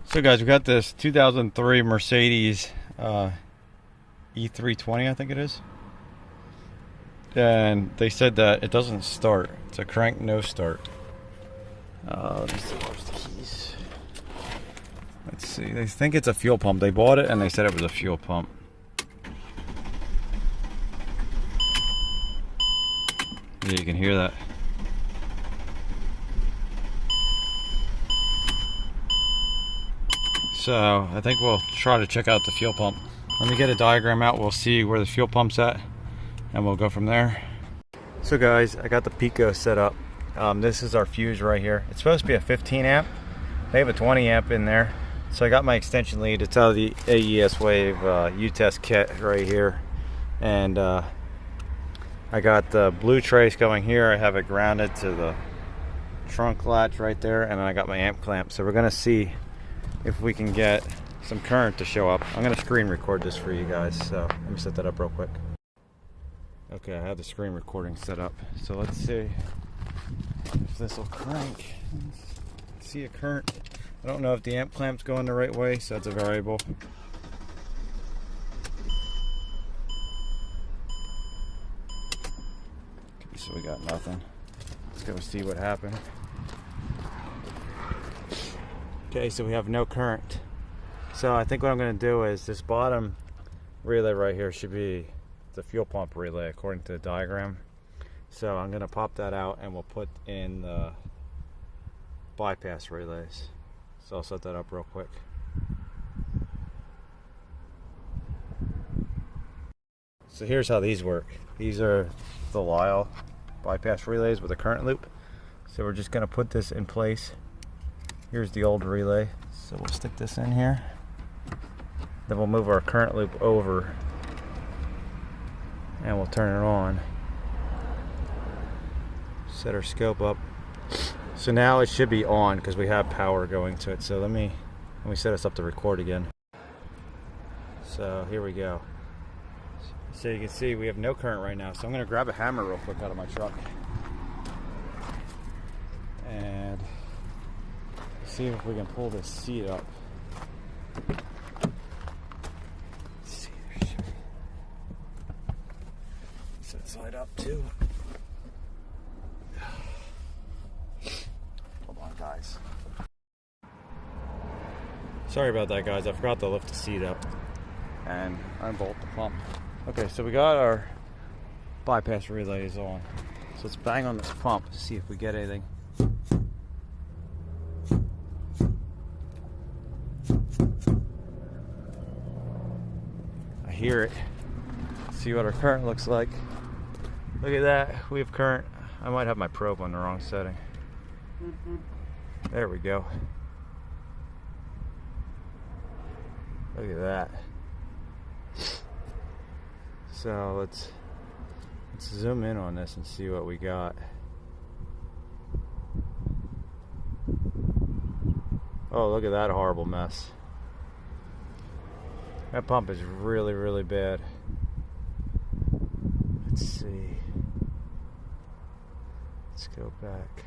So guys, we got this 2003 Mercedes E320, I think it is. And they said that it doesn't start. It's a crank no start. Let me see, where's the keys? Let's see, they think it's a fuel pump. They bought it and they said it was a fuel pump. Yeah, you can hear that. So I think we'll try to check out the fuel pump. Let me get a diagram out. We'll see where the fuel pump's at and we'll go from there. So guys, I got the Pico set up. This is our fuse right here. It's supposed to be a 15 amp. They have a 20 amp in there. So I got my extension lead. It's out of the Aeswave Utest kit right here. And I got the blue trace going here. I have it grounded to the trunk latch right there. And then I got my amp clamp. So we're gonna see if we can get some current to show up. I'm gonna screen record this for you guys. So let me set that up real quick. Okay, I have the screen recording set up. So let's see if this will crank. Let's see a current. I don't know if the amp clamp's going the right way, so that's a variable. Okay, so we got nothing. Let's go see what happened. Okay, so we have no current. So I think what I'm going to do is this bottom relay right here should be the fuel pump relay according to the diagram. So I'm going to pop that out and we'll put in the bypass relays. So I'll set that up real quick. So here's how these work. These are the Lyle bypass relays with a current loop. So we're just going to put this in place. Here's the old relay. So we'll stick this in here. Then we'll move our current loop over and we'll turn it on. Set our scope up. So now it should be on because we have power going to it. So let me set us up to record again. So here we go. So you can see we have no current right now. So I'm going to grab a hammer real quick out of my truck and see if we can pull this seat up. Let's see, there should be. Set it side up too. Hold on, guys. Sorry about that, guys. I forgot to lift the seat up and unbolt the pump. Okay, so we got our bypass relays on. So let's bang on this pump to see if we get anything. I hear it. See what our current looks like. Look at that. We have current. I might have my probe on the wrong setting. There we go. Look at that. So let's zoom in on this and see what we got. Oh, look at that horrible mess. That pump is really, really bad. Let's see. Let's go back.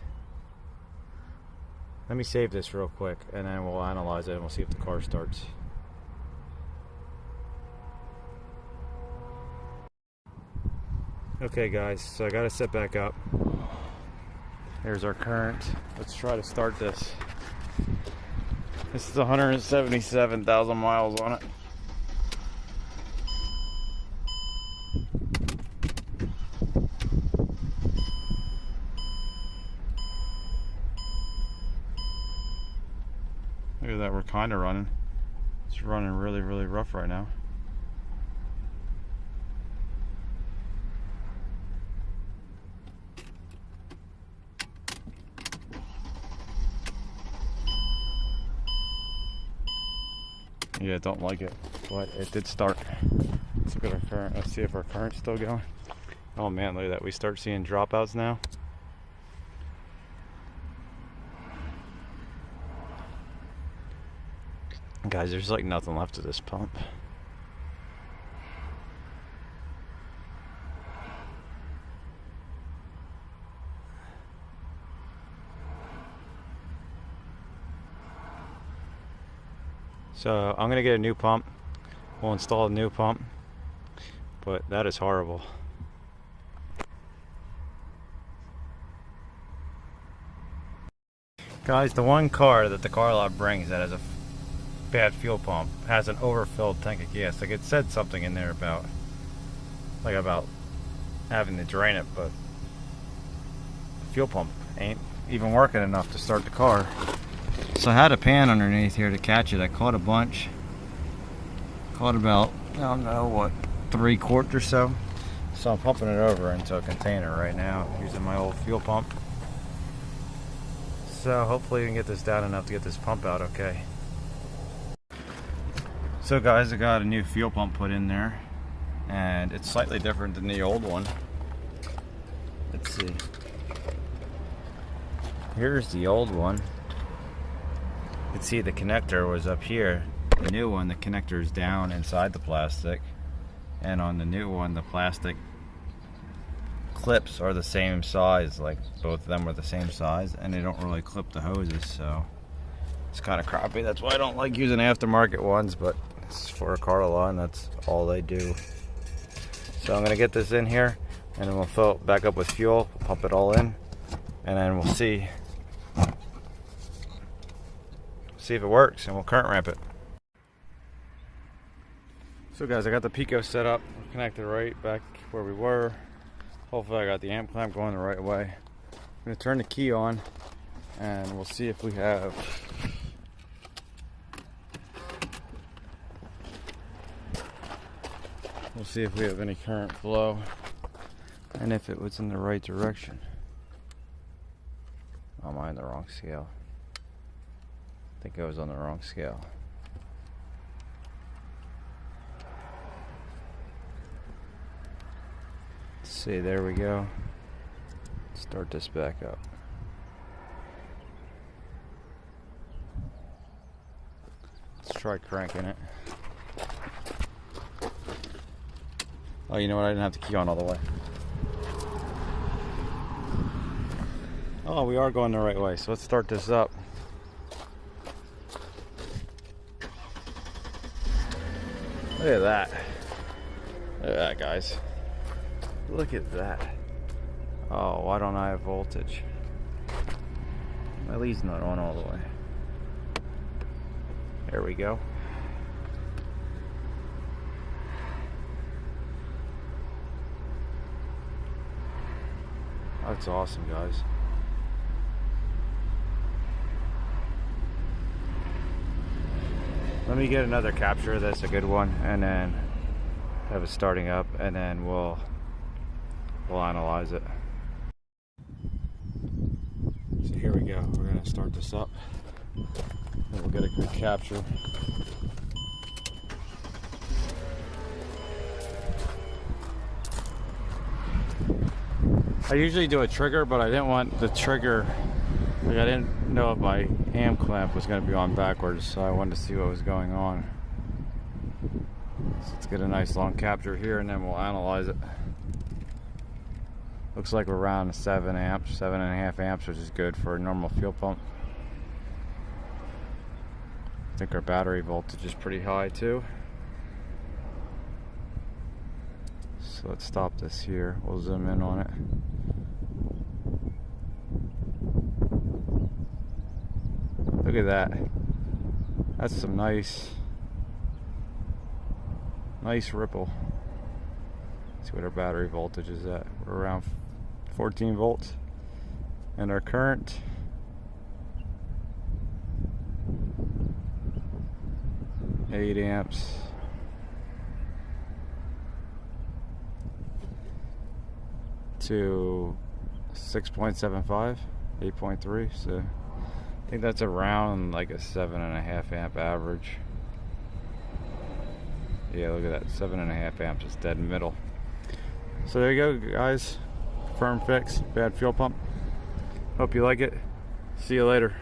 Let me save this real quick and then we'll analyze it and we'll see if the car starts. Okay guys, so I got to set back up. There's our current. Let's try to start this. This is 177,000 miles on it. Look at that, we're kind of running. It's running really, really rough right now. Yeah, don't like it, but it did start. Let's look at our current. Let's see if our current's still going. Oh man, look at that. We start seeing dropouts now. Guys, there's like nothing left of this pump. So I'm gonna get a new pump. We'll install a new pump, but that is horrible. Guys, the one car that the car lot brings that has a bad fuel pump has an overfilled tank of gas. Like, it said something in there about having to drain it, but the fuel pump ain't even working enough to start the car. So I had a pan underneath here to catch it. I caught a bunch. Caught about, I don't know what, 3 quarts or so. So I'm pumping it over into a container right now using my old fuel pump. So hopefully we can get this down enough to get this pump out okay. So guys, I got a new fuel pump put in there, and it's slightly different than the old one. Let's see. Here's the old one. You can see the connector was up here. The new one, the connector is down inside the plastic, and on the new one, the plastic clips are the same size. Like, both of them are the same size, and they don't really clip the hoses, so it's kind of crappy. That's why I don't like using aftermarket ones, but it's for a car lot, and that's all they do. So I'm gonna get this in here, and then we'll fill it back up with fuel, pump it all in, and then we'll see if it works, and we'll current ramp it. So guys, I got the Pico set up, connected right back where we were. Hopefully I got the amp clamp going the right way. I'm going to turn the key on, and we'll see if we have any current flow, and if it was in the right direction. Am I on the wrong scale? I think I was on the wrong scale. Let's see, there we go. Start this back up. Let's try cranking it. Oh, you know what? I didn't have the key on all the way. Oh, we are going the right way, so let's start this up. Look at that. Look at that, guys. Look at that. Oh, why don't I have voltage? My lead's not on all the way. There we go. That's awesome, guys. Let me get another capture of this, a good one, and then have it starting up, and then we'll analyze it. So here we go. We're gonna start this up, and we'll get a good capture. I usually do a trigger, but I didn't want the trigger, like, I didn't know if my amp clamp was going to be on backwards, so I wanted to see what was going on. So let's get a nice long capture here, and then we'll analyze it. Looks like we're around 7 amps, 7.5 amps, which is good for a normal fuel pump. I think our battery voltage is pretty high too. So let's stop this here. We'll zoom in on it. Look at that. That's some nice ripple. Let's see what our battery voltage is at. We're around 14 volts. And our current, eight amps. To 6.75, 8.3. So I think that's around like a 7.5 amp average. Yeah, look at that, 7.5 amps is dead middle. So there you go, guys. Firm fix, bad fuel pump. Hope you like it. See you later.